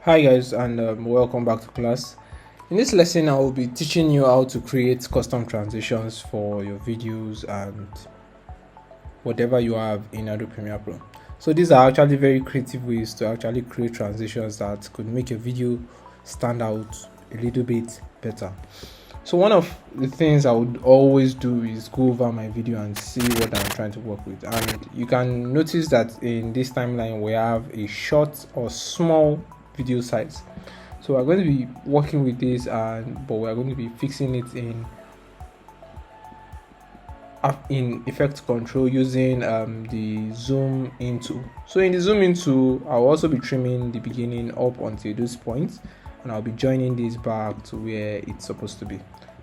Hi guys, and welcome back to class. In this lesson I will be teaching you how to create custom transitions for your videos and whatever you have in Adobe Premiere Pro. So these are actually very creative ways to actually create transitions that could make your video stand out a little bit better. So one of the things I would always do is go over my video and see what I'm trying to work with, and you can notice that in this timeline we have a short or small video size. So we're going to be working with this, but we're going to be fixing it in effect control using the zoom in tool. So in the zoom in tool, I'll also be trimming the beginning up until those points, and I'll be joining this back to where it's supposed to be.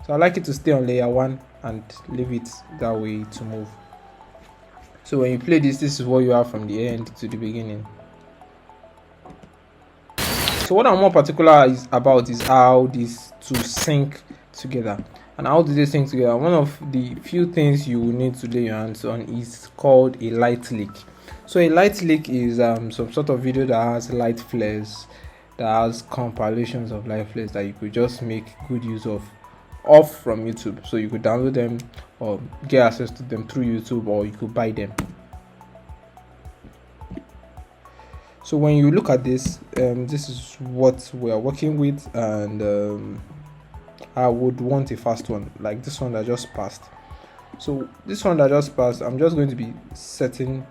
So I like it to stay on layer 1 and leave it that way to move. So when you play this is what you have from the end to the beginning. So what I'm more particular about is how these two sync together. And how do they sync together? One of the few things you will need to lay your hands on is called a light leak. So a light leak is some sort of video that has light flares, that has compilations of light flares that you could just make good use of off from YouTube. So you could download them or get access to them through YouTube, or you could buy them. So when you look at this, this is what we are working with, and I would want a fast one like this one that just passed. So this one that just passed, I'm just going to be setting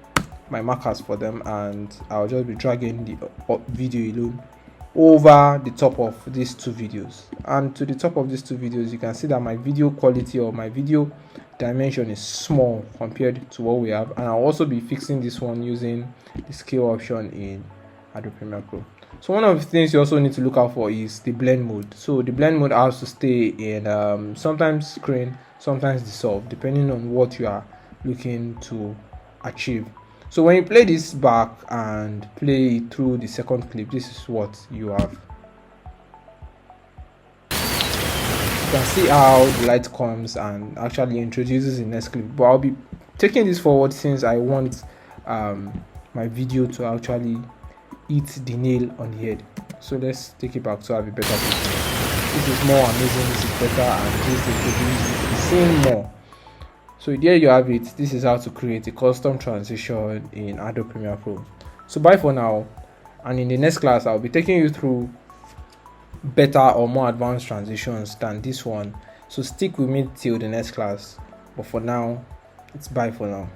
my markers for them, and I'll just be dragging the video alone over the top of these two videos. And to the top of these two videos, you can see that my video quality or my video dimension is small compared to what we have, and I'll also be fixing this one using the scale option in Adobe Premiere Pro. So one of the things you also need to look out for is the blend mode. So the blend mode has to stay in sometimes screen, sometimes dissolve, depending on what you are looking to achieve. So when you play this back and play it through the second clip, this is what you have. You can see how the light comes and actually introduces the next clip, but I'll be taking this forward since I want my video to actually hit the nail on the head. So let's take it back to have a better picture. This is more amazing, this is better, and this is seeing more. So there you have it. This is how to create a custom transition in Adobe Premiere Pro. So bye for now, and in the next class I'll be taking you through better or more advanced transitions than this one. So stick with me till the next class, but for now it's bye for now.